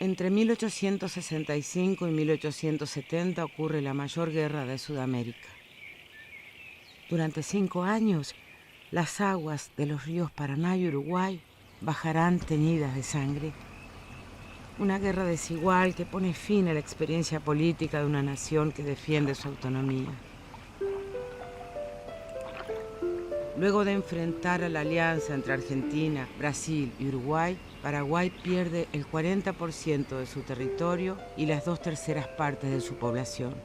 Entre 1865 y 1870 ocurre la mayor guerra de Sudamérica. Durante 5 años, las aguas de los ríos Paraná y Uruguay bajarán teñidas de sangre. Una guerra desigual que pone fin a la experiencia política de una nación que defiende su autonomía. Luego de enfrentar a la alianza entre Argentina, Brasil y Uruguay, Paraguay pierde el 40% de su territorio y las 2/3 partes de su población.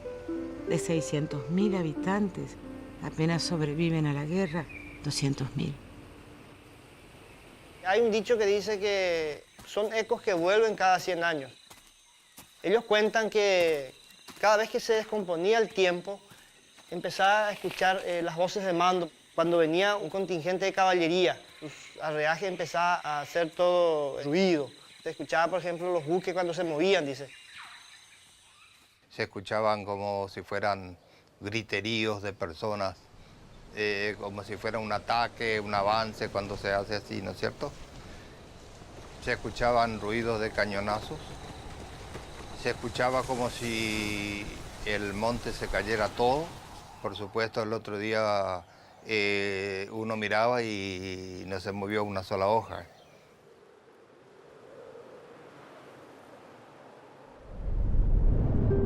De 600.000 habitantes, apenas sobreviven a la guerra 200.000. Hay un dicho que dice que son ecos que vuelven cada 100 años. Ellos cuentan que cada vez que se descomponía el tiempo, empezaba a escuchar las voces de mando. Cuando venía un contingente de caballería, sus arreajes empezaba a hacer todo ruido. Se escuchaba, por ejemplo, los buques cuando se movían, dice. Se escuchaban como si fueran griteríos de personas, como si fuera un ataque, un avance cuando se hace así, ¿no es cierto? Se escuchaban ruidos de cañonazos, se escuchaba como si el monte se cayera todo. Por supuesto, el otro día uno miraba y no se movió una sola hoja.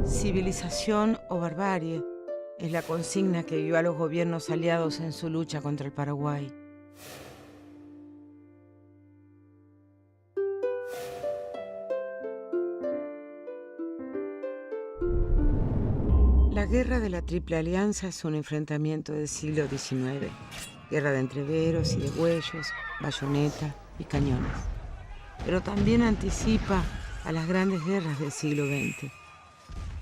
Civilización o barbarie es la consigna que guió a los gobiernos aliados en su lucha contra el Paraguay. La guerra de la Triple Alianza es un enfrentamiento del siglo XIX. Guerra de entreveros y de huellos, bayoneta y cañones. Pero también anticipa a las grandes guerras del siglo XX.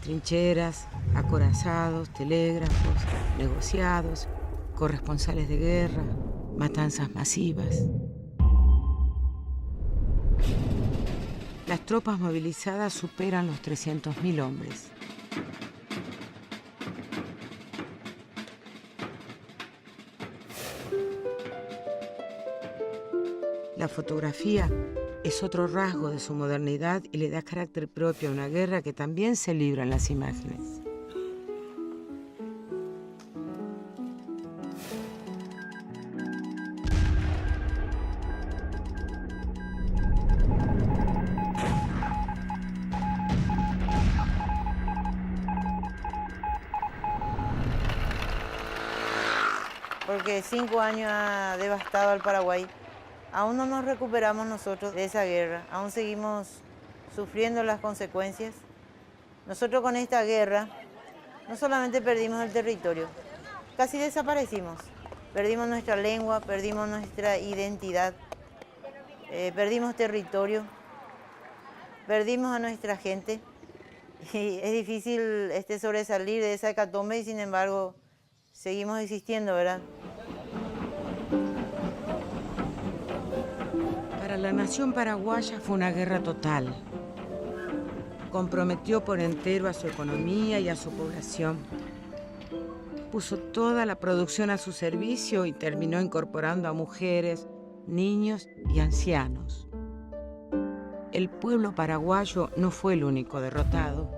Trincheras, acorazados, telégrafos, negociados, corresponsales de guerra, matanzas masivas. Las tropas movilizadas superan los 300.000 hombres. La fotografía es otro rasgo de su modernidad y le da carácter propio a una guerra que también se libra en las imágenes. Porque 5 años ha devastado al Paraguay. Aún no nos recuperamos nosotros de esa guerra, aún seguimos sufriendo las consecuencias. Nosotros con esta guerra no solamente perdimos el territorio, casi desaparecimos. Perdimos nuestra lengua, perdimos nuestra identidad, perdimos territorio, perdimos a nuestra gente. Y es difícil sobresalir de esa hecatombe y sin embargo seguimos existiendo, ¿verdad? Para la nación paraguaya fue una guerra total. Comprometió por entero a su economía y a su población. Puso toda la producción a su servicio y terminó incorporando a mujeres, niños y ancianos. El pueblo paraguayo no fue el único derrotado.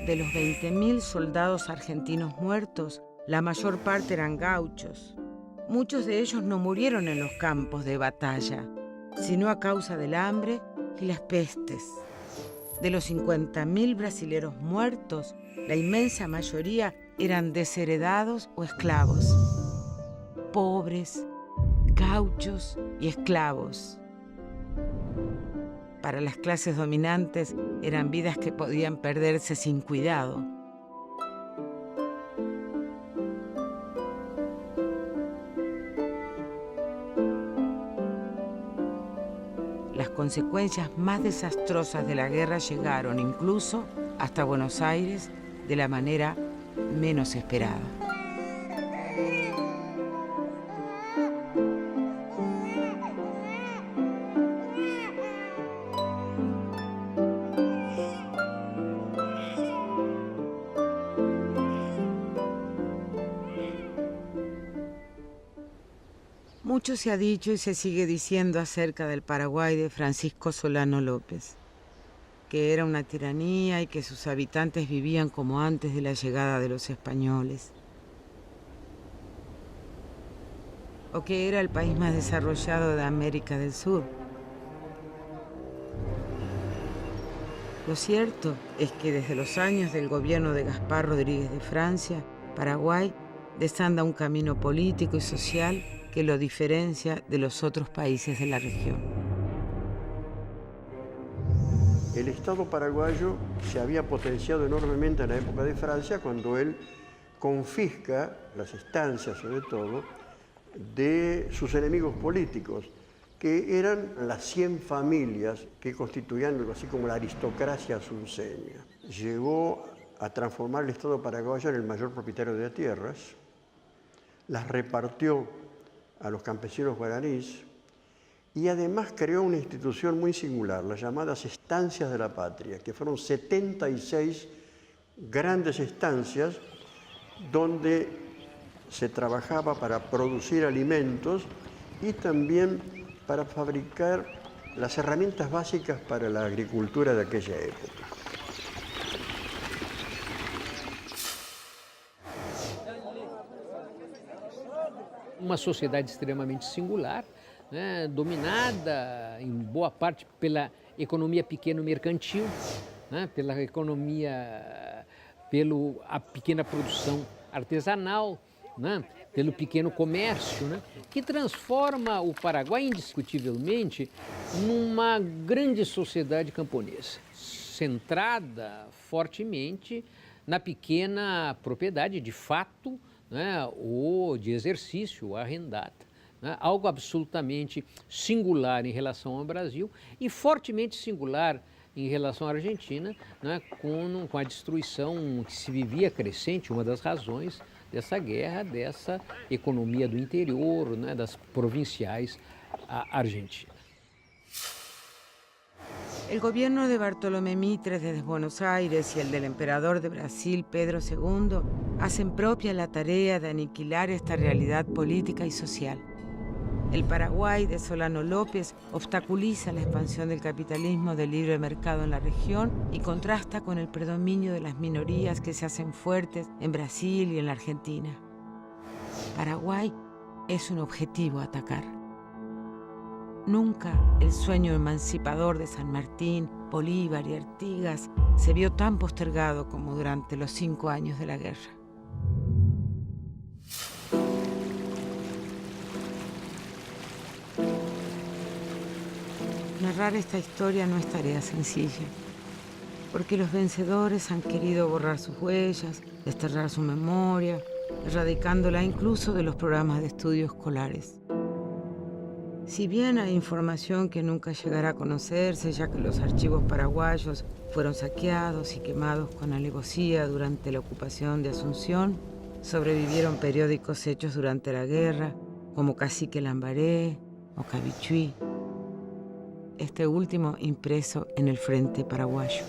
De los 20.000 soldados argentinos muertos, la mayor parte eran gauchos. Muchos de ellos no murieron en los campos de batalla, sino a causa del hambre y las pestes. De los 50.000 brasileros muertos, la inmensa mayoría eran desheredados o esclavos. Pobres, gauchos y esclavos. Para las clases dominantes eran vidas que podían perderse sin cuidado. Las consecuencias más desastrosas de la guerra llegaron incluso hasta Buenos Aires de la manera menos esperada. Mucho se ha dicho y se sigue diciendo acerca del Paraguay de Francisco Solano López. que era una tiranía y que sus habitantes vivían como antes de la llegada de los españoles. O que era el país más desarrollado de América del Sur. Lo cierto es que desde los años del gobierno de Gaspar Rodríguez de Francia, Paraguay desanda un camino político y social que lo diferencia de los otros países de la región. El Estado paraguayo se había potenciado enormemente en la época de Francia cuando él confisca las estancias, sobre todo, de sus enemigos políticos, que eran las 100 familias que constituían algo así como la aristocracia asunceña. Llegó a transformar el Estado paraguayo en el mayor propietario de tierras, las repartió a los campesinos guaraníes y además creó una institución muy singular, las llamadas Estancias de la Patria, que fueron 76 grandes estancias donde se trabajaba para producir alimentos y también para fabricar las herramientas básicas para la agricultura de aquella época. Uma sociedade extremamente singular, né, dominada em boa parte pela economia pequeno-mercantil, né, pela pequena produção artesanal, né, pelo pequeno comércio, né, que transforma o Paraguai indiscutivelmente numa grande sociedade camponesa, centrada fortemente na pequena propriedade de fato, né, ou de exercício arrendada. Né, algo absolutamente singular em relação ao Brasil e fortemente singular em relação à Argentina, né, com a destruição que se vivia crescente, uma das razões dessa guerra, dessa economia do interior, né, das provinciais argentinas. El gobierno de Bartolomé Mitre desde Buenos Aires y el del emperador de Brasil, Pedro II, hacen propia la tarea de aniquilar esta realidad política y social. El Paraguay de Solano López obstaculiza la expansión del capitalismo de libre mercado en la región y contrasta con el predominio de las minorías que se hacen fuertes en Brasil y en la Argentina. Paraguay es un objetivo a atacar. Nunca el sueño emancipador de San Martín, Bolívar y Artigas se vio tan postergado como durante los 5 años de la guerra. Narrar esta historia no es tarea sencilla, porque los vencedores han querido borrar sus huellas, desterrar su memoria, erradicándola incluso de los programas de estudio escolares. Si bien hay información que nunca llegará a conocerse, ya que los archivos paraguayos fueron saqueados y quemados con alevosía durante la ocupación de Asunción, sobrevivieron periódicos hechos durante la guerra, como Cacique Lambaré o Cabichuí, este último impreso en el frente paraguayo.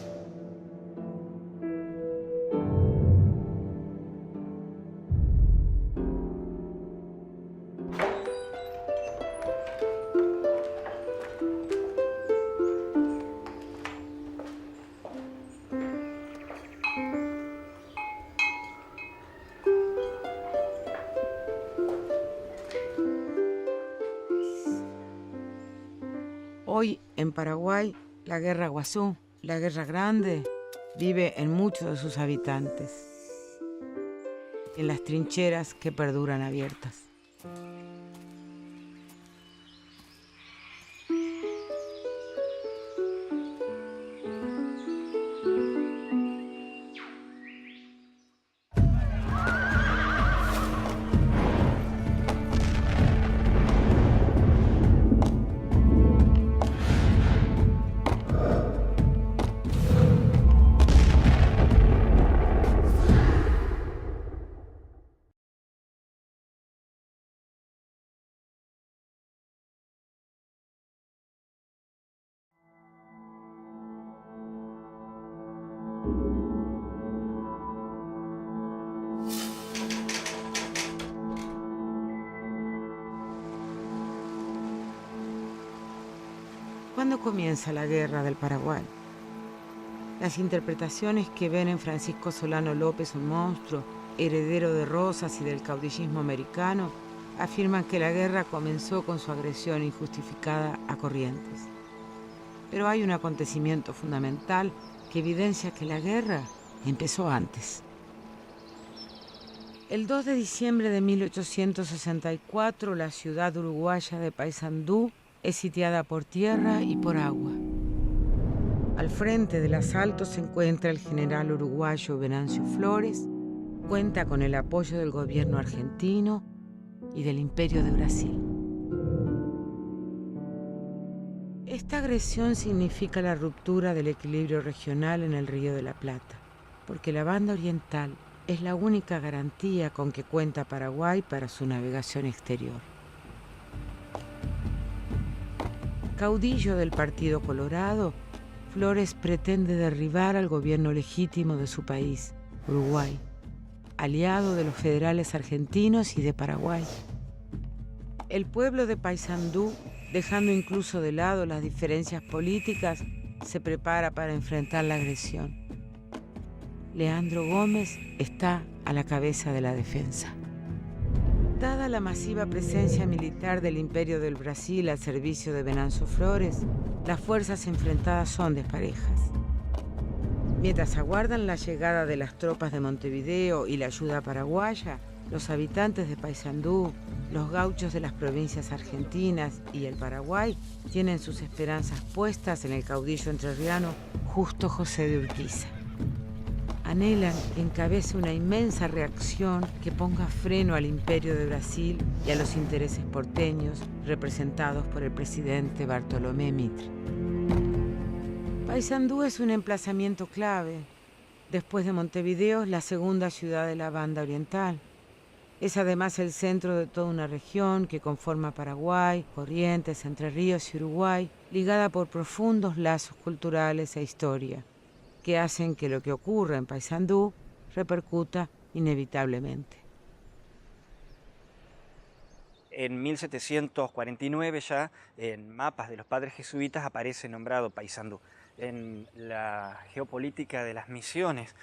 Hoy en Paraguay, la guerra Guazú, la guerra grande, vive en muchos de sus habitantes, en las trincheras que perduran abiertas. ¿Cuándo comienza la guerra del Paraguay? Las interpretaciones que ven en Francisco Solano López un monstruo, heredero de Rosas y del caudillismo americano, afirman que la guerra comenzó con su agresión injustificada a Corrientes. Pero hay un acontecimiento fundamental que evidencia que la guerra empezó antes. El 2 de diciembre de 1864, la ciudad uruguaya de Paysandú es sitiada por tierra y por agua. Al frente del asalto se encuentra el general uruguayo Venancio Flores, cuenta con el apoyo del gobierno argentino y del Imperio de Brasil. Esta agresión significa la ruptura del equilibrio regional en el Río de la Plata, porque la banda oriental es la única garantía con que cuenta Paraguay para su navegación exterior. Caudillo del Partido Colorado, Flores pretende derribar al gobierno legítimo de su país, Uruguay, aliado de los federales argentinos y de Paraguay. El pueblo de Paysandú, dejando incluso de lado las diferencias políticas, se prepara para enfrentar la agresión. Leandro Gómez está a la cabeza de la defensa. Dada la masiva presencia militar del Imperio del Brasil al servicio de Venancio Flores, las fuerzas enfrentadas son desparejas. Mientras aguardan la llegada de las tropas de Montevideo y la ayuda paraguaya, los habitantes de Paysandú, los gauchos de las provincias argentinas y el Paraguay tienen sus esperanzas puestas en el caudillo entrerriano Justo José de Urquiza. Anhelan que encabece una inmensa reacción que ponga freno al Imperio de Brasil y a los intereses porteños representados por el presidente Bartolomé Mitre. Paysandú es un emplazamiento clave. Después de Montevideo es la segunda ciudad de la banda oriental. Es además el centro de toda una región que conforma Paraguay, Corrientes, Entre Ríos y Uruguay, ligada por profundos lazos culturales e historia, que hacen que lo que ocurra en Paysandú repercuta inevitablemente. En 1749 ya en mapas de los padres jesuitas aparece nombrado Paysandú. En la geopolítica de las misiones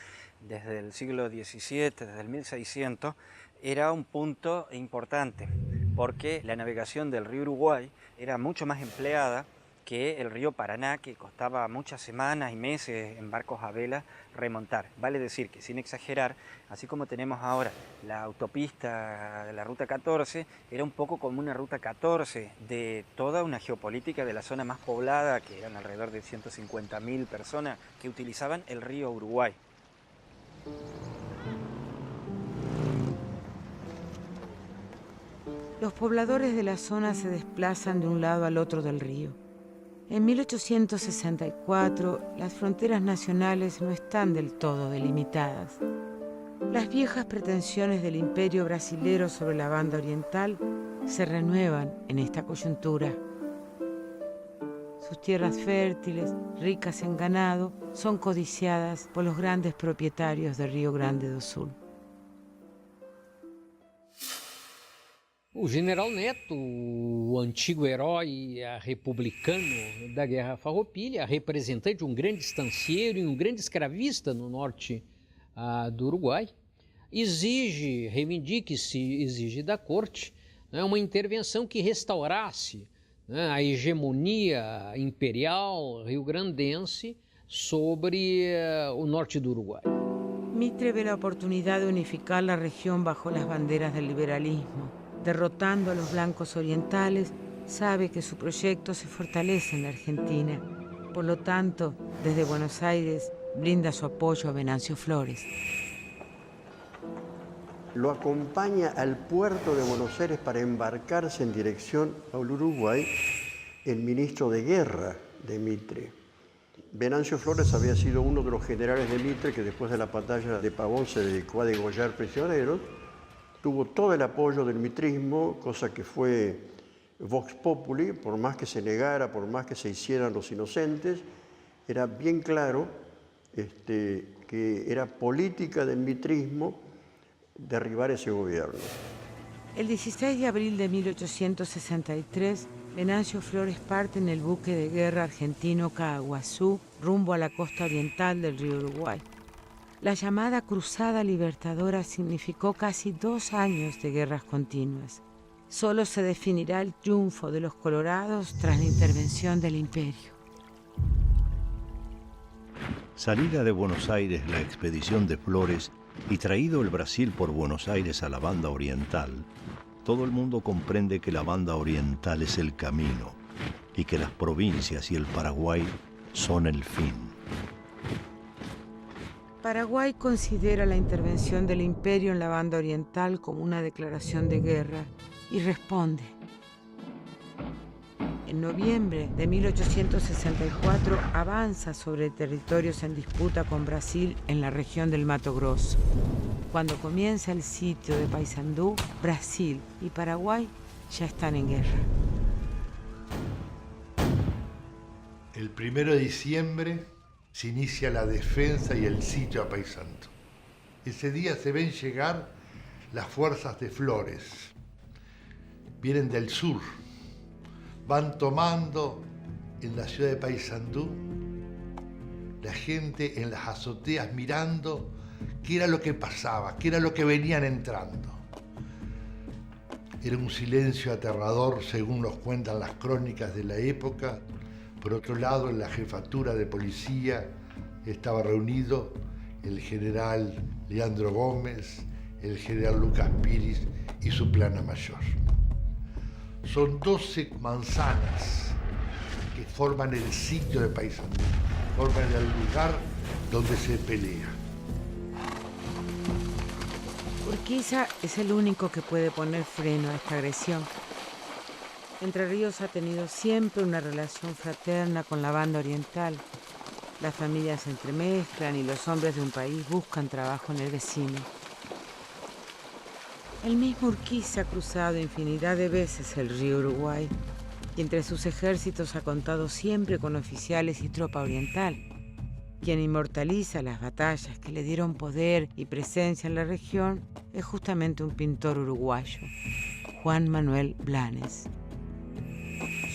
desde el siglo XVII, desde el 1600, era un punto importante porque la navegación del río Uruguay era mucho más empleada que el río Paraná, que costaba muchas semanas y meses en barcos a vela remontar. Vale decir que, sin exagerar, así como tenemos ahora la autopista de la Ruta 14, era un poco como una Ruta 14 de toda una geopolítica de la zona más poblada, que eran alrededor de 150.000 personas que utilizaban el río Uruguay. Los pobladores de la zona se desplazan de un lado al otro del río. En 1864, las fronteras nacionales no están del todo delimitadas. Las viejas pretensiones del imperio brasilero sobre la banda oriental se renuevan en esta coyuntura. Sus tierras fértiles, ricas en ganado, son codiciadas por los grandes propietarios de Rio Grande do Sul. O General Neto, o antigo herói republicano da Guerra Farroupilha, representante de um grande estancieiro e um grande escravista no norte do Uruguai, exige da corte uma intervenção que restaurasse a hegemonia imperial rio-grandense sobre o norte do Uruguai. Mitre ve la oportunidad de unificar la región bajo las banderas del liberalismo. Derrotando a los blancos orientales, sabe que su proyecto se fortalece en la Argentina. Por lo tanto, desde Buenos Aires, brinda su apoyo a Venancio Flores. Lo acompaña al puerto de Buenos Aires para embarcarse en dirección al Uruguay el ministro de Guerra de Mitre. Venancio Flores había sido uno de los generales de Mitre que después de la batalla de Pavón se dedicó a degollar prisioneros. Tuvo todo el apoyo del mitrismo, cosa que fue Vox Populi, por más que se negara, por más que se hicieran los inocentes, era bien claro que era política del mitrismo derribar ese gobierno. El 16 de abril de 1863, Venancio Flores parte en el buque de guerra argentino Caaguazú rumbo a la costa oriental del río Uruguay. La llamada Cruzada Libertadora significó casi 2 años de guerras continuas. Solo se definirá el triunfo de los colorados tras la intervención del Imperio. Salida de Buenos Aires la expedición de Flores y traído el Brasil por Buenos Aires a la banda oriental, todo el mundo comprende que la banda oriental es el camino y que las provincias y el Paraguay son el fin. Paraguay considera la intervención del Imperio en la banda oriental como una declaración de guerra y responde. En noviembre de 1864 avanza sobre territorios en disputa con Brasil en la región del Mato Grosso. Cuando comienza el sitio de Paysandú, Brasil y Paraguay ya están en guerra. El 1 de diciembre se inicia la defensa y el sitio a Paysandú. Ese día se ven llegar las fuerzas de Flores. Vienen del sur, van tomando en la ciudad de Paysandú, la gente en las azoteas mirando qué era lo que pasaba, qué era lo que venían entrando. Era un silencio aterrador, según nos cuentan las crónicas de la época. Por otro lado, en la jefatura de policía estaba reunido el general Leandro Gómez, el general Lucas Piris y su plana mayor. Son 12 manzanas que forman el sitio de Paysandú, forman el lugar donde se pelea. Urquiza es el único que puede poner freno a esta agresión. Entre Ríos ha tenido siempre una relación fraterna con la banda oriental. Las familias se entremezclan y los hombres de un país buscan trabajo en el vecino. El mismo Urquiza ha cruzado infinidad de veces el río Uruguay y entre sus ejércitos ha contado siempre con oficiales y tropa oriental. Quien inmortaliza las batallas que le dieron poder y presencia en la región es justamente un pintor uruguayo, Juan Manuel Blanes.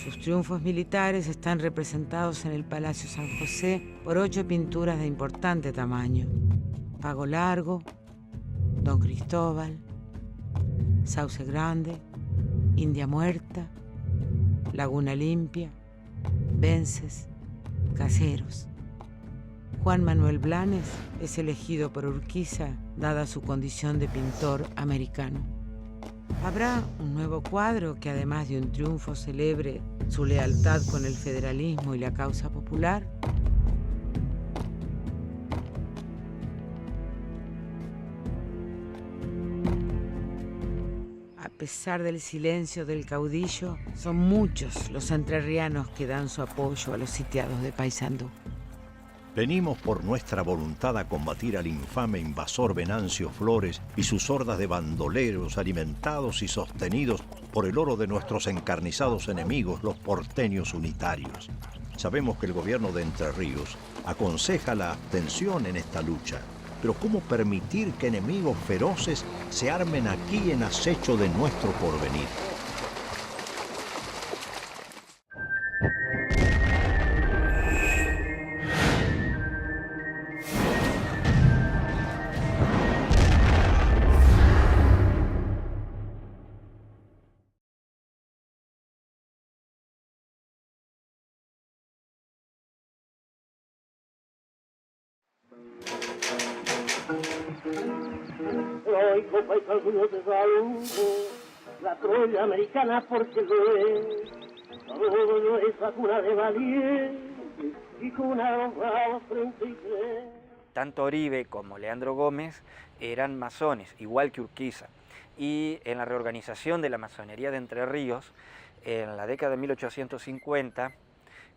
Sus triunfos militares están representados en el Palacio San José por 8 pinturas de importante tamaño: Pago Largo, Don Cristóbal, Sauce Grande, India Muerta, Laguna Limpia, Vences, Caseros. Juan Manuel Blanes es elegido por Urquiza dada su condición de pintor americano. Habrá un nuevo cuadro que, además de un triunfo, celebre su lealtad con el federalismo y la causa popular. A pesar del silencio del caudillo, son muchos los entrerrianos que dan su apoyo a los sitiados de Paysandú. Venimos por nuestra voluntad a combatir al infame invasor Venancio Flores y sus hordas de bandoleros alimentados y sostenidos por el oro de nuestros encarnizados enemigos, los porteños unitarios. Sabemos que el gobierno de Entre Ríos aconseja la abstención en esta lucha, pero ¿cómo permitir que enemigos feroces se armen aquí en acecho de nuestro porvenir? Oigo paisanos de saludo, la Troya americana porque lo es, todo esa cuna de valientes y cuna de 33. Tanto Oribe como Leandro Gómez eran masones, igual que Urquiza. Y en la reorganización de la masonería de Entre Ríos, en la década de 1850,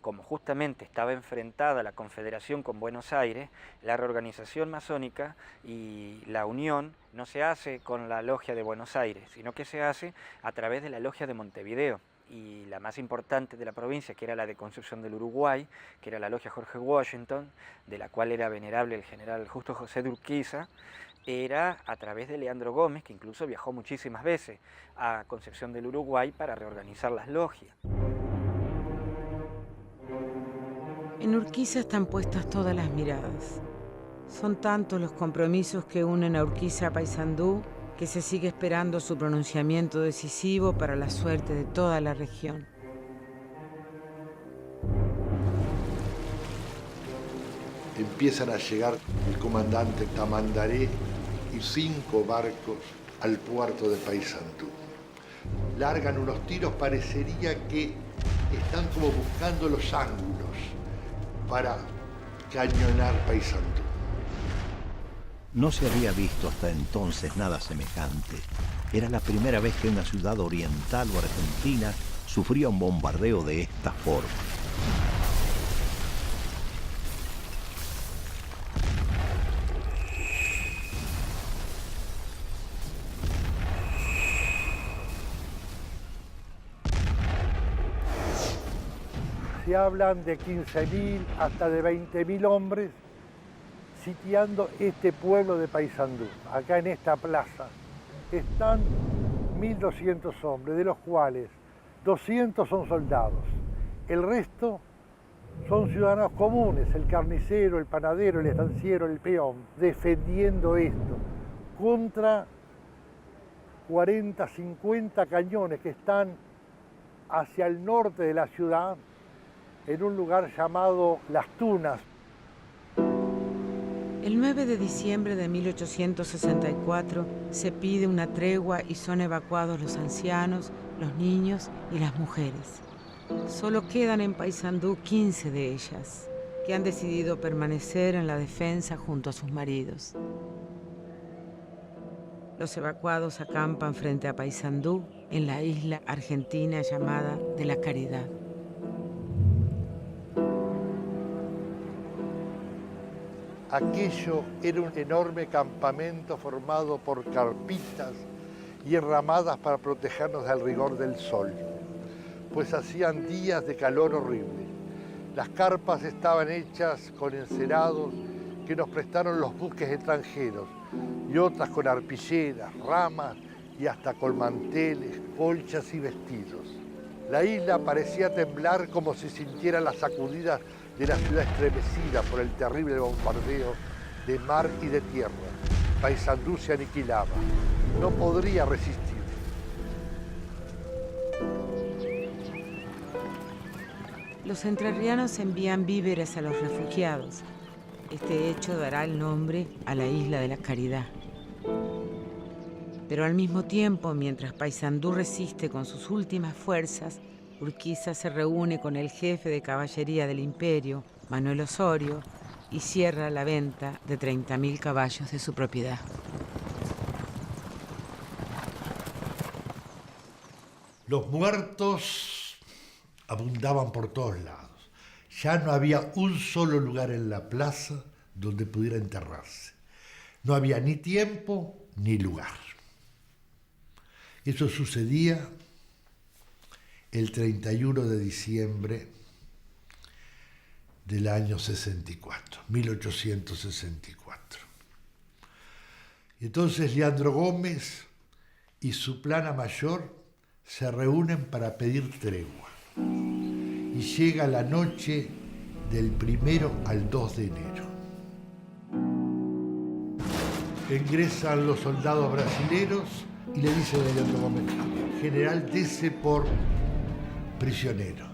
como justamente estaba enfrentada la Confederación con Buenos Aires, la reorganización masónica y la unión no se hace con la logia de Buenos Aires, sino que se hace a través de la logia de Montevideo. Y la más importante de la provincia, que era la de Concepción del Uruguay, que era la logia Jorge Washington, de la cual era venerable el general Justo José de Urquiza, era a través de Leandro Gómez, que incluso viajó muchísimas veces a Concepción del Uruguay para reorganizar las logias. En Urquiza están puestas todas las miradas. Son tantos los compromisos que unen a Urquiza a Paysandú que se sigue esperando su pronunciamiento decisivo para la suerte de toda la región. Empiezan a llegar el comandante Tamandaré y 5 barcos al puerto de Paysandú. Largan unos tiros, parecería que están como buscando los ángulos para cañonar Paysandú. No se había visto hasta entonces nada semejante. Era la primera vez que una ciudad oriental o argentina sufría un bombardeo de esta forma. Se hablan de 15.000 hasta de 20.000 hombres sitiando este pueblo de Paysandú. Acá en esta plaza están 1.200 hombres, de los cuales 200 son soldados. El resto son ciudadanos comunes, el carnicero, el panadero, el estanciero, el peón, defendiendo esto contra 40, 50 cañones que están hacia el norte de la ciudad, en un lugar llamado Las Tunas. El 9 de diciembre de 1864 se pide una tregua y son evacuados los ancianos, los niños y las mujeres. Solo quedan en Paysandú 15 de ellas, que han decidido permanecer en la defensa junto a sus maridos. Los evacuados acampan frente a Paysandú, en la isla argentina llamada de la Caridad. Aquello era un enorme campamento formado por carpitas y enramadas para protegernos del rigor del sol, pues hacían días de calor horrible. Las carpas estaban hechas con encerados que nos prestaron los buques extranjeros y otras con arpilleras, ramas y hasta con manteles, colchas y vestidos. La isla parecía temblar como si sintiera las sacudidas de la ciudad estremecida por el terrible bombardeo de mar y de tierra. Paysandú se aniquilaba. No podría resistir. Los entrerrianos envían víveres a los refugiados. Este hecho dará el nombre a la isla de la Caridad. Pero al mismo tiempo, mientras Paysandú resiste con sus últimas fuerzas, Urquiza se reúne con el jefe de caballería del imperio, Manuel Osorio, y cierra la venta de 30.000 caballos de su propiedad. Los muertos abundaban por todos lados. Ya no había un solo lugar en la plaza donde pudiera enterrarse. No había ni tiempo ni lugar. Eso sucedía el 31 de diciembre del año 64, 1864. Y entonces Leandro Gómez y su plana mayor se reúnen para pedir tregua. Y llega la noche del 1 al 2 de enero. Ingresan los soldados brasileros y le dicen a Leandro Gómez: general, dese por prisionero.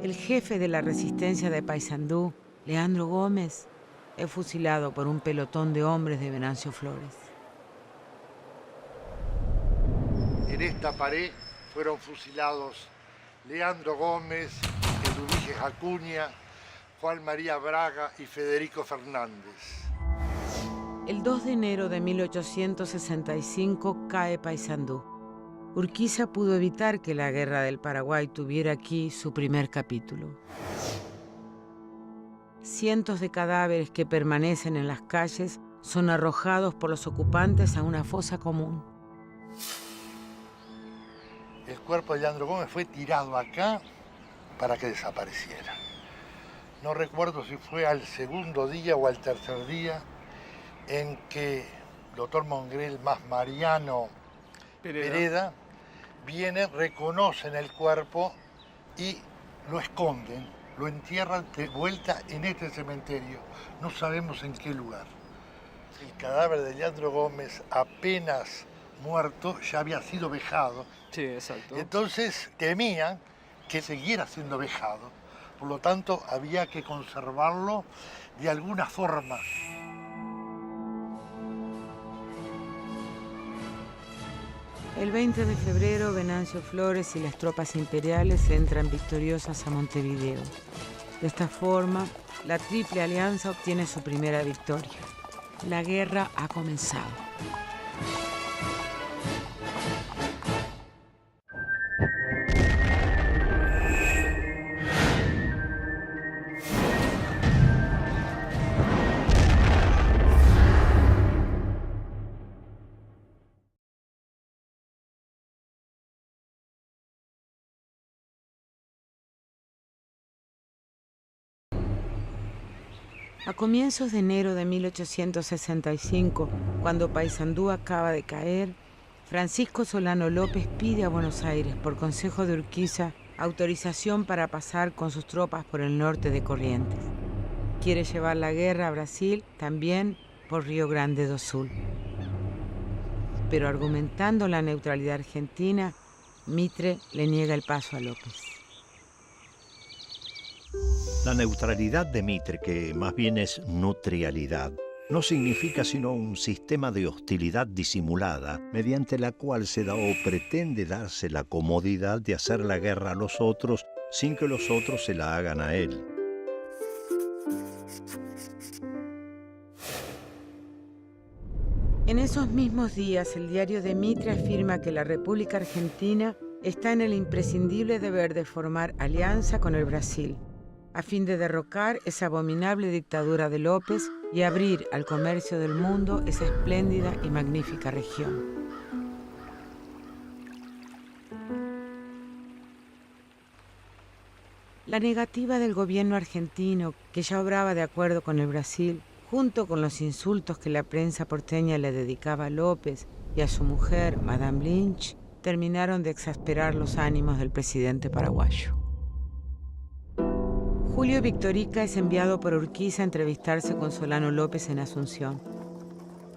El jefe de la resistencia de Paysandú, Leandro Gómez, es fusilado por un pelotón de hombres de Venancio Flores. En esta pared fueron fusilados Leandro Gómez, Eduviges Acuña, Juan María Braga y Federico Fernández. El 2 de enero de 1865 cae Paysandú. Urquiza pudo evitar que la Guerra del Paraguay tuviera aquí su primer capítulo. Cientos de cadáveres que permanecen en las calles son arrojados por los ocupantes a una fosa común. El cuerpo de Leandro Gómez fue tirado acá para que desapareciera. No recuerdo si fue al segundo día o al tercer día en que el doctor Mongrel más Mariano Pereda vienen, reconocen el cuerpo y lo esconden lo entierran de vuelta en este cementerio. No sabemos en qué lugar. El cadáver de Leandro Gómez, apenas muerto, ya había sido vejado. Sí, exacto. Entonces temían que siguiera siendo vejado. Por lo tanto, había que conservarlo de alguna forma. El 20 de febrero, Venancio Flores y las tropas imperiales entran victoriosas a Montevideo. De esta forma, la Triple Alianza obtiene su primera victoria. La guerra ha comenzado. A comienzos de enero de 1865, cuando Paysandú acaba de caer, Francisco Solano López pide a Buenos Aires, por consejo de Urquiza, autorización para pasar con sus tropas por el norte de Corrientes. Quiere llevar la guerra a Brasil, también por Río Grande do Sul. Pero argumentando la neutralidad argentina, Mitre le niega el paso a López. La neutralidad de Mitre, que más bien es nutrialidad, no significa sino un sistema de hostilidad disimulada, mediante la cual se da o pretende darse la comodidad de hacer la guerra a los otros sin que los otros se la hagan a él. En esos mismos días, el diario de Mitre afirma que la República Argentina está en el imprescindible deber de formar alianza con el Brasil, a fin de derrocar esa abominable dictadura de López y abrir al comercio del mundo esa espléndida y magnífica región. La negativa del gobierno argentino, que ya obraba de acuerdo con el Brasil, junto con los insultos que la prensa porteña le dedicaba a López y a su mujer, Madame Lynch, terminaron de exasperar los ánimos del presidente paraguayo. Julio Victorica es enviado por Urquiza a entrevistarse con Solano López en Asunción.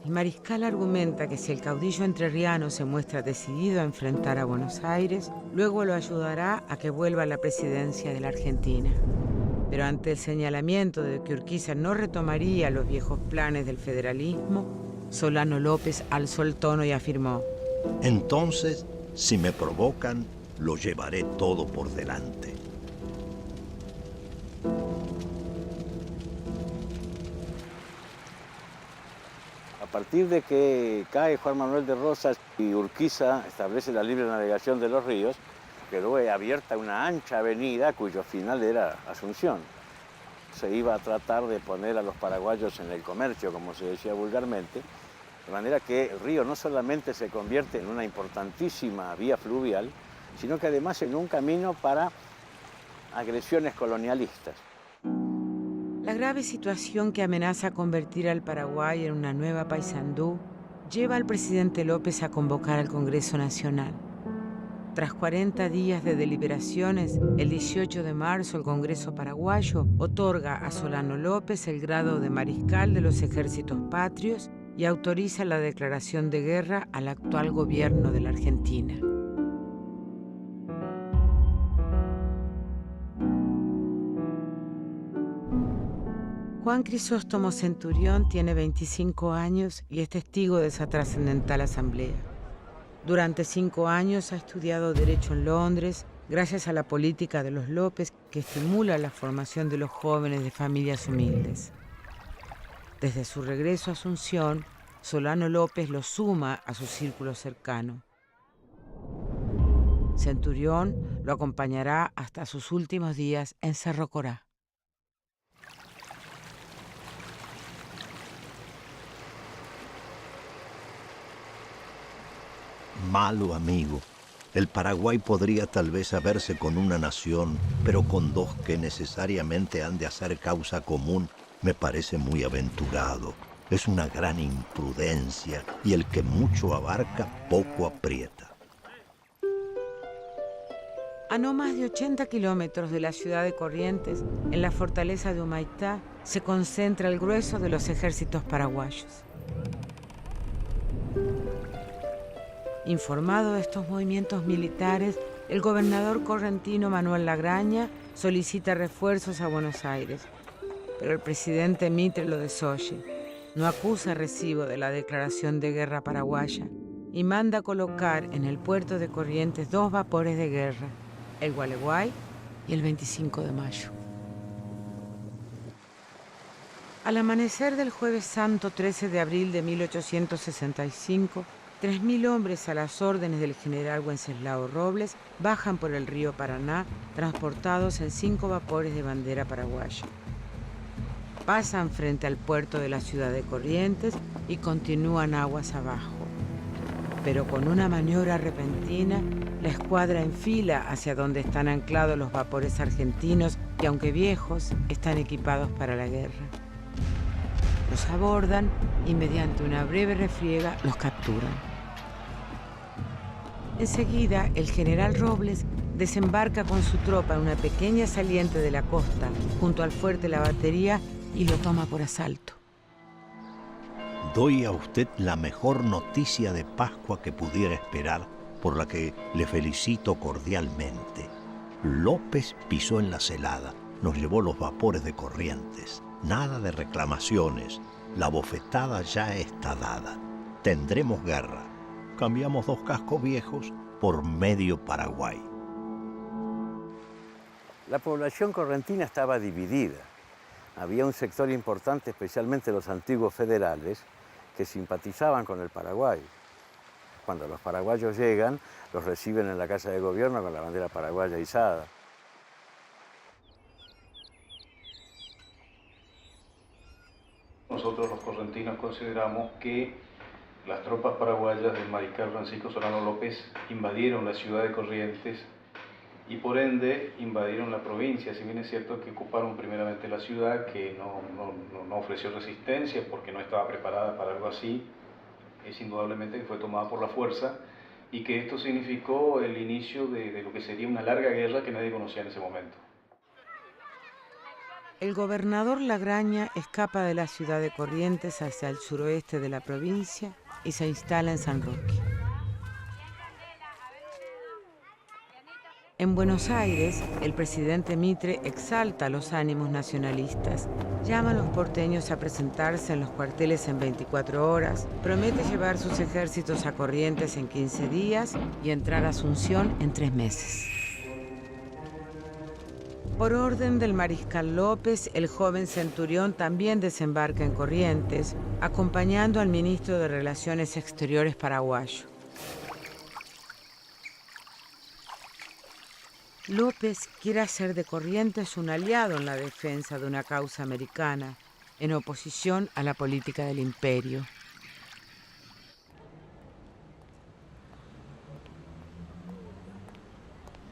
El mariscal argumenta que si el caudillo entrerriano se muestra decidido a enfrentar a Buenos Aires, luego lo ayudará a que vuelva a la presidencia de la Argentina. Pero ante el señalamiento de que Urquiza no retomaría los viejos planes del federalismo, Solano López alzó el tono y afirmó: Entonces, si me provocan, lo llevaré todo por delante. A partir de que cae Juan Manuel de Rosas y Urquiza establece la libre navegación de los ríos, quedó abierta una ancha avenida cuyo final era Asunción. Se iba a tratar de poner a los paraguayos en el comercio, como se decía vulgarmente, de manera que el río no solamente se convierte en una importantísima vía fluvial, sino que además en un camino para agresiones colonialistas. La grave situación que amenaza convertir al Paraguay en una nueva Paysandú lleva al presidente López a convocar al Congreso Nacional. Tras 40 días de deliberaciones, el 18 de marzo el Congreso paraguayo otorga a Solano López el grado de mariscal de los ejércitos patrios y autoriza la declaración de guerra al actual gobierno de la Argentina. Juan Crisóstomo Centurión tiene 25 años y es testigo de esa trascendental asamblea. Durante 5 años ha estudiado Derecho en Londres, gracias a la política de los López, que estimula la formación de los jóvenes de familias humildes. Desde su regreso a Asunción, Solano López lo suma a su círculo cercano. Centurión lo acompañará hasta sus últimos días en Cerro Corá. Malo amigo. El Paraguay podría tal vez haberse con una nación, pero con dos que necesariamente han de hacer causa común, me parece muy aventurado. Es una gran imprudencia y el que mucho abarca, poco aprieta. A no más de 80 kilómetros de la ciudad de Corrientes, en la fortaleza de Humaitá, se concentra el grueso de los ejércitos paraguayos. Informado de estos movimientos militares, el gobernador correntino Manuel Lagraña solicita refuerzos a Buenos Aires, pero el presidente Mitre lo desoye. No acusa recibo de la declaración de guerra paraguaya y manda colocar en el puerto de Corrientes 2 vapores de guerra, el Gualeguay y el 25 de mayo. Al amanecer del jueves santo 13 de abril de 1865, 3.000 hombres a las órdenes del general Wenceslao Robles bajan por el río Paraná, transportados en 5 vapores de bandera paraguaya. Pasan frente al puerto de la ciudad de Corrientes y continúan aguas abajo. Pero con una maniobra repentina, la escuadra enfila hacia donde están anclados los vapores argentinos que, aunque viejos, están equipados para la guerra. Los abordan y mediante una breve refriega los capturan. Enseguida, el general Robles desembarca con su tropa en una pequeña saliente de la costa, junto al fuerte La Batería, y lo toma por asalto. Doy a usted la mejor noticia de Pascua que pudiera esperar, por la que le felicito cordialmente. López pisó en la celada, nos llevó los vapores de Corrientes. Nada de reclamaciones, la bofetada ya está dada. Tendremos guerra. Cambiamos 2 cascos viejos por medio Paraguay. La población correntina estaba dividida. Había un sector importante, especialmente los antiguos federales, que simpatizaban con el Paraguay. Cuando los paraguayos llegan, los reciben en la Casa de Gobierno con la bandera paraguaya izada. Nosotros los correntinos consideramos que las tropas paraguayas del mariscal Francisco Solano López invadieron la ciudad de Corrientes y por ende invadieron la provincia, si bien es cierto que ocuparon primeramente la ciudad, que no ofreció resistencia porque no estaba preparada para algo así, es indudablemente que fue tomada por la fuerza y que esto significó el inicio de lo que sería una larga guerra que nadie conocía en ese momento. El gobernador Lagraña escapa de la ciudad de Corrientes hacia el suroeste de la provincia y se instala en San Roque. En Buenos Aires, el presidente Mitre exalta los ánimos nacionalistas, llama a los porteños a presentarse en los cuarteles en 24 horas, promete llevar sus ejércitos a Corrientes en 15 días y entrar a Asunción en 3 meses. Por orden del mariscal López, el joven centurión también desembarca en Corrientes, acompañando al ministro de Relaciones Exteriores paraguayo. López quiere hacer de Corrientes un aliado en la defensa de una causa americana, en oposición a la política del imperio.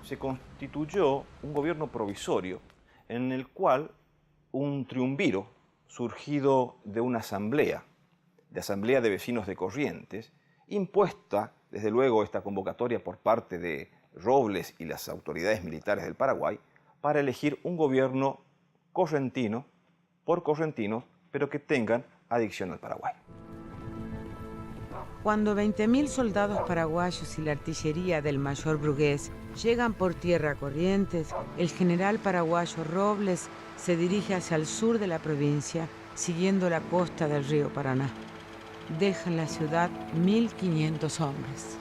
Se constituyó un gobierno provisorio en el cual un triunviro surgido de una asamblea de vecinos de Corrientes, impuesta desde luego esta convocatoria por parte de Robles y las autoridades militares del Paraguay, para elegir un gobierno correntino por correntinos, pero que tengan adicción al Paraguay. Cuando 20.000 soldados paraguayos y la artillería del mayor Brugués llegan por tierra a Corrientes, el general paraguayo Robles se dirige hacia el sur de la provincia, siguiendo la costa del río Paraná. Deja en la ciudad 1.500 hombres.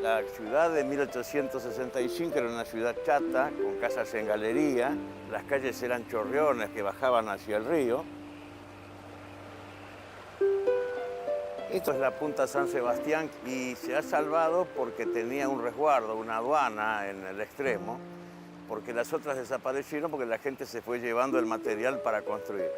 La ciudad de 1865 era una ciudad chata, con casas en galería, las calles eran chorreones que bajaban hacia el río. Esto es la punta San Sebastián y se ha salvado porque tenía un resguardo, una aduana en el extremo, porque las otras desaparecieron porque la gente se fue llevando el material para construir.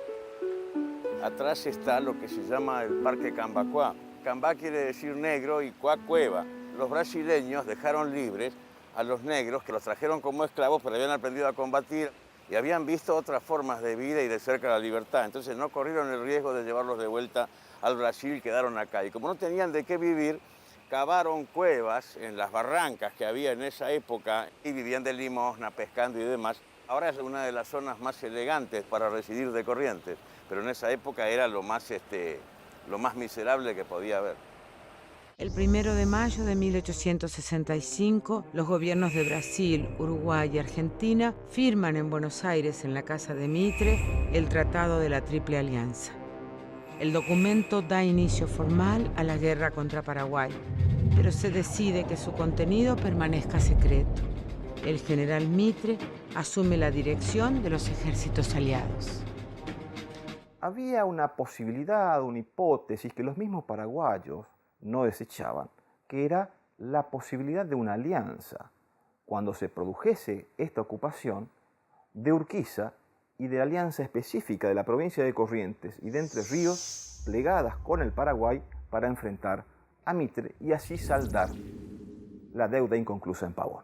Atrás está lo que se llama el Parque Cambacuá. Cambá quiere decir negro y cuá cueva. Los brasileños dejaron libres a los negros que los trajeron como esclavos, pero habían aprendido a combatir y habían visto otras formas de vida y de cerca la libertad. Entonces no corrieron el riesgo de llevarlos de vuelta al Brasil y quedaron acá. Y como no tenían de qué vivir, cavaron cuevas en las barrancas que había en esa época y vivían de limosna, pescando y demás. Ahora es una de las zonas más elegantes para residir de Corrientes, pero en esa época era lo más miserable que podía haber. El 1 de mayo de 1865, los gobiernos de Brasil, Uruguay y Argentina firman en Buenos Aires, en la Casa de Mitre, el Tratado de la Triple Alianza. El documento da inicio formal a la guerra contra Paraguay, pero se decide que su contenido permanezca secreto. El general Mitre asume la dirección de los ejércitos aliados. Había una posibilidad, una hipótesis que los mismos paraguayos no desechaban, que era la posibilidad de una alianza, cuando se produjese esta ocupación, de Urquiza y de la alianza específica de la provincia de Corrientes y de Entre Ríos, plegadas con el Paraguay para enfrentar a Mitre y así saldar la deuda inconclusa en Pavón.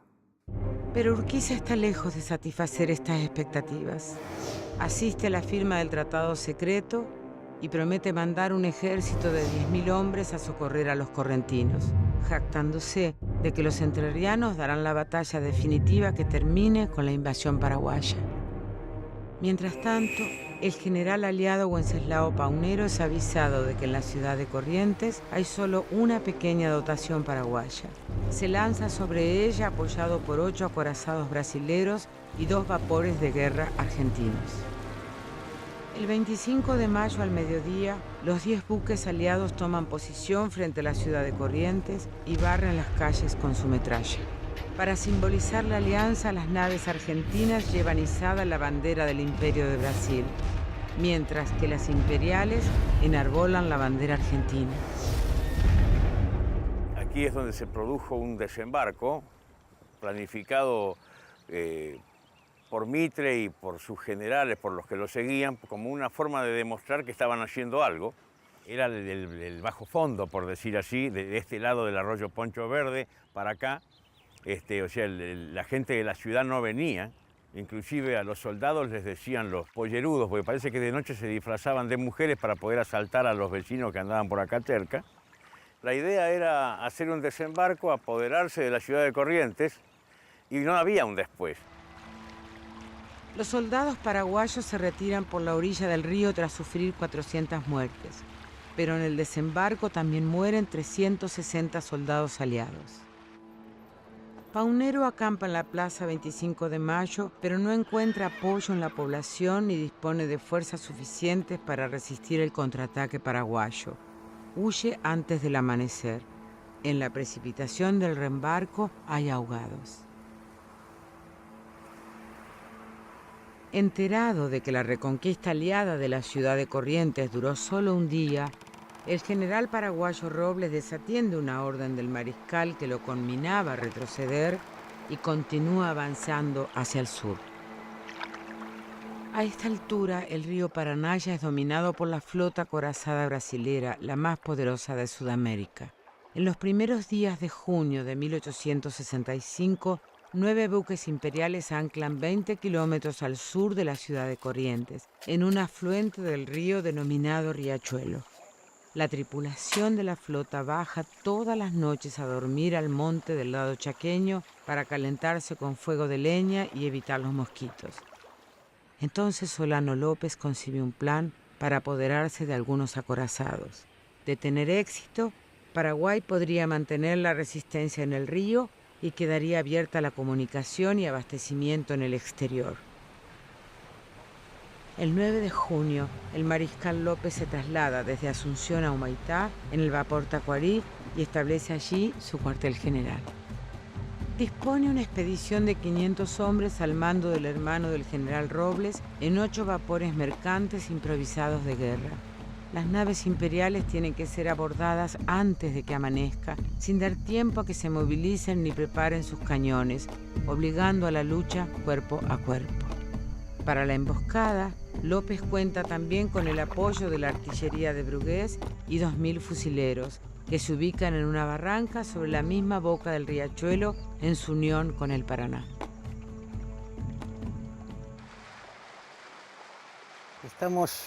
Pero Urquiza está lejos de satisfacer estas expectativas. Asiste a la firma del tratado secreto y promete mandar un ejército de 10.000 hombres a socorrer a los correntinos, jactándose de que los entrerrianos darán la batalla definitiva que termine con la invasión paraguaya. Mientras tanto, el general aliado Wenceslao Paunero es avisado de que en la ciudad de Corrientes hay solo una pequeña dotación paraguaya. Se lanza sobre ella apoyado por 8 acorazados brasileros y 2 vapores de guerra argentinos. El 25 de mayo al mediodía, los 10 buques aliados toman posición frente a la ciudad de Corrientes y barren las calles con su metralla. Para simbolizar la alianza, las naves argentinas llevan izada la bandera del Imperio de Brasil, mientras que las imperiales enarbolan la bandera argentina. Aquí es donde se produjo un desembarco planificado por Mitre y por sus generales, por los que lo seguían, como una forma de demostrar que estaban haciendo algo. Era el bajo fondo, por decir así, de este lado del arroyo Poncho Verde para acá. O sea, la gente de la ciudad no venía, inclusive a los soldados les decían los pollerudos, porque parece que de noche se disfrazaban de mujeres para poder asaltar a los vecinos que andaban por acá cerca. La idea era hacer un desembarco, apoderarse de la ciudad de Corrientes, y no había un después. Los soldados paraguayos se retiran por la orilla del río tras sufrir 400 muertes, pero en el desembarco también mueren 360 soldados aliados. Paunero acampa en la plaza 25 de mayo, pero no encuentra apoyo en la población ni dispone de fuerzas suficientes para resistir el contraataque paraguayo. Huye antes del amanecer. En la precipitación del reembarco hay ahogados. Enterado de que la reconquista aliada de la ciudad de Corrientes duró solo un día, el general paraguayo Robles desatiende una orden del mariscal que lo conminaba a retroceder y continúa avanzando hacia el sur. A esta altura, el río Paraná ya es dominado por la flota acorazada brasilera, la más poderosa de Sudamérica. En los primeros días de junio de 1865, 9 buques imperiales anclan 20 kilómetros al sur de la ciudad de Corrientes, en un afluente del río denominado Riachuelo. La tripulación de la flota baja todas las noches a dormir al monte del lado chaqueño para calentarse con fuego de leña y evitar los mosquitos. Entonces Solano López concibe un plan para apoderarse de algunos acorazados. De tener éxito, Paraguay podría mantener la resistencia en el río y quedaría abierta la comunicación y abastecimiento en el exterior. El 9 de junio, el mariscal López se traslada desde Asunción a Humaitá en el vapor Tacuarí y establece allí su cuartel general. Dispone una expedición de 500 hombres al mando del hermano del general Robles en 8 vapores mercantes improvisados de guerra. Las naves imperiales tienen que ser abordadas antes de que amanezca, sin dar tiempo a que se movilicen ni preparen sus cañones, obligando a la lucha cuerpo a cuerpo. Para la emboscada, López cuenta también con el apoyo de la artillería de Brugués y 2000 fusileros, que se ubican en una barranca sobre la misma boca del riachuelo en su unión con el Paraná. Estamos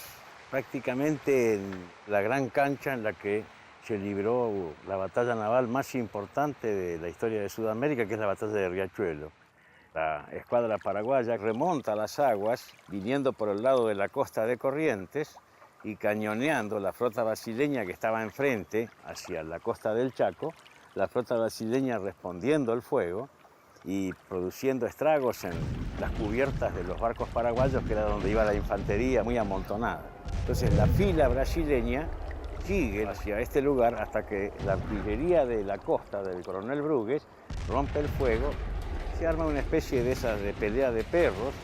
prácticamente en la gran cancha en la que se libró la batalla naval más importante de la historia de Sudamérica, que es la batalla de Riachuelo. La escuadra paraguaya remonta las aguas, viniendo por el lado de la costa de Corrientes y cañoneando la flota brasileña que estaba enfrente, hacia la costa del Chaco, la flota brasileña respondiendo al fuego y produciendo estragos en las cubiertas de los barcos paraguayos, que era donde iba la infantería muy amontonada. Entonces la fila brasileña sigue hacia este lugar hasta que la artillería de la costa del coronel Brugués rompe el fuego. Se arma una especie de esas de pelea de perros.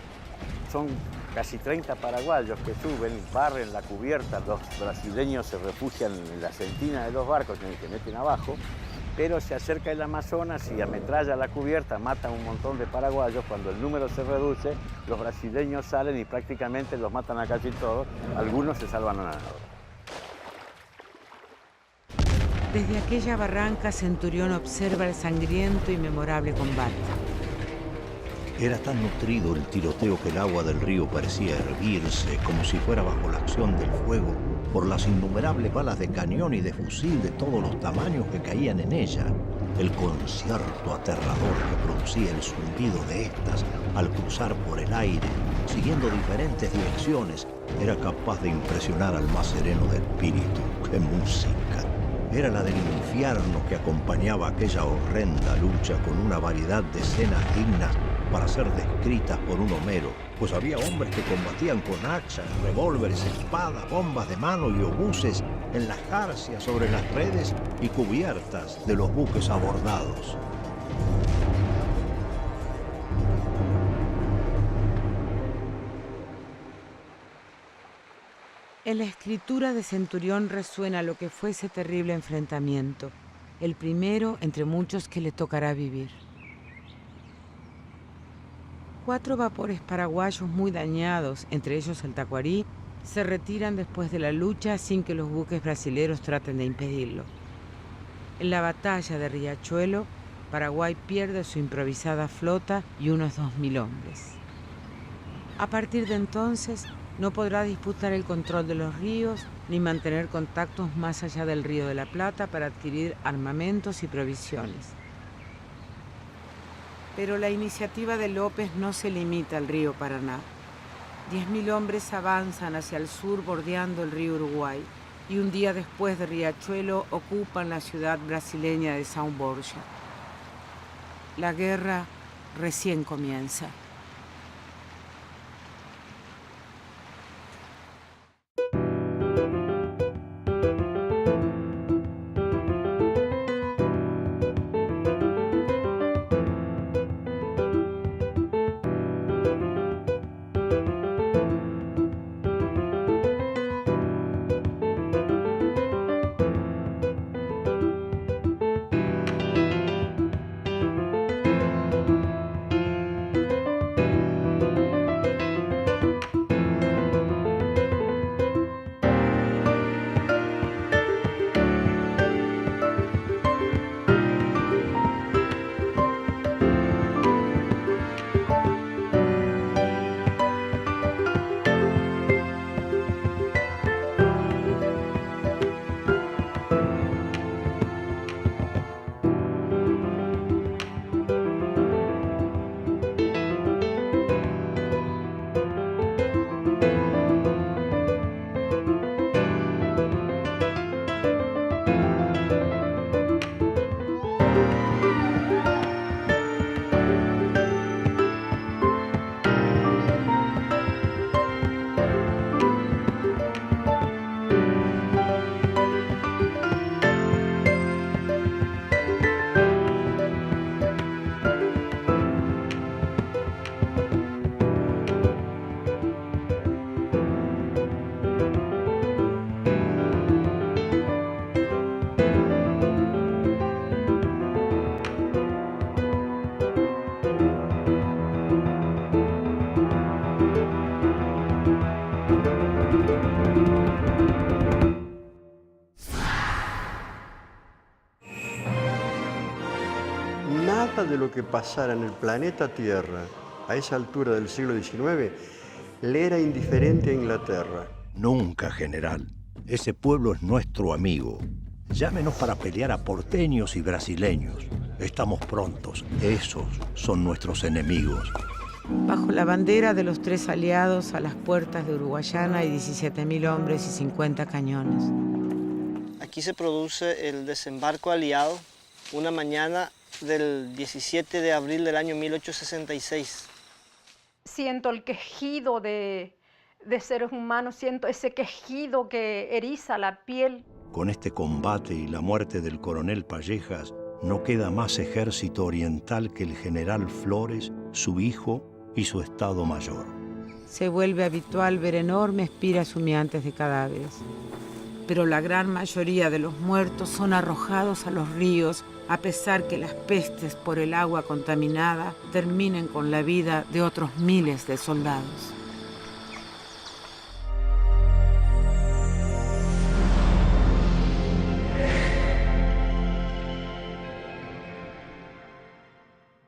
Son casi 30 paraguayos que suben, barren la cubierta, los brasileños se refugian en la sentina de los barcos y se meten abajo, pero se acerca el Amazonas y ametralla la cubierta, mata a un montón de paraguayos. Cuando el número se reduce, los brasileños salen y prácticamente los matan a casi todos, algunos se salvan a nada. Desde aquella barranca, Centurión observa el sangriento y memorable combate. Era tan nutrido el tiroteo que el agua del río parecía hervirse, como si fuera bajo la acción del fuego, por las innumerables balas de cañón y de fusil de todos los tamaños que caían en ella. El concierto aterrador que producía el zumbido de estas al cruzar por el aire, siguiendo diferentes direcciones, era capaz de impresionar al más sereno de espíritu. ¡Qué música! Era la del infierno que acompañaba aquella horrenda lucha, con una variedad de escenas dignas para ser descritas por un Homero, pues había hombres que combatían con hachas, revólveres, espadas, bombas de mano y obuses en las jarcias, sobre las redes y cubiertas de los buques abordados. En la escritura de Centurión resuena lo que fue ese terrible enfrentamiento, el primero entre muchos que le tocará vivir. 4 vapores paraguayos muy dañados, entre ellos el Tacuarí, se retiran después de la lucha sin que los buques brasileros traten de impedirlo. En la batalla de Riachuelo, Paraguay pierde su improvisada flota y unos 2000 hombres. A partir de entonces, no podrá disputar el control de los ríos ni mantener contactos más allá del Río de la Plata para adquirir armamentos y provisiones. Pero la iniciativa de López no se limita al río Paraná. 10.000 hombres avanzan hacia el sur bordeando el río Uruguay y un día después de Riachuelo ocupan la ciudad brasileña de São Borja. La guerra recién comienza. Nada de lo que pasara en el planeta Tierra a esa altura del siglo XIX le era indiferente a Inglaterra. Nunca, general. Ese pueblo es nuestro amigo. Llámenos para pelear a porteños y brasileños. Estamos prontos. Esos son nuestros enemigos. Bajo la bandera de los 3 aliados, a las puertas de Uruguayana hay 17.000 hombres y 50 cañones. Aquí se produce el desembarco aliado una mañana del 17 de abril del año 1866. Siento el quejido de seres humanos, siento ese quejido que eriza la piel. Con este combate y la muerte del coronel Pallejas, no queda más ejército oriental que el general Flores, su hijo y su Estado Mayor. Se vuelve habitual ver enormes piras humeantes de cadáveres. Pero la gran mayoría de los muertos son arrojados a los ríos, a pesar que las pestes por el agua contaminada terminen con la vida de otros miles de soldados.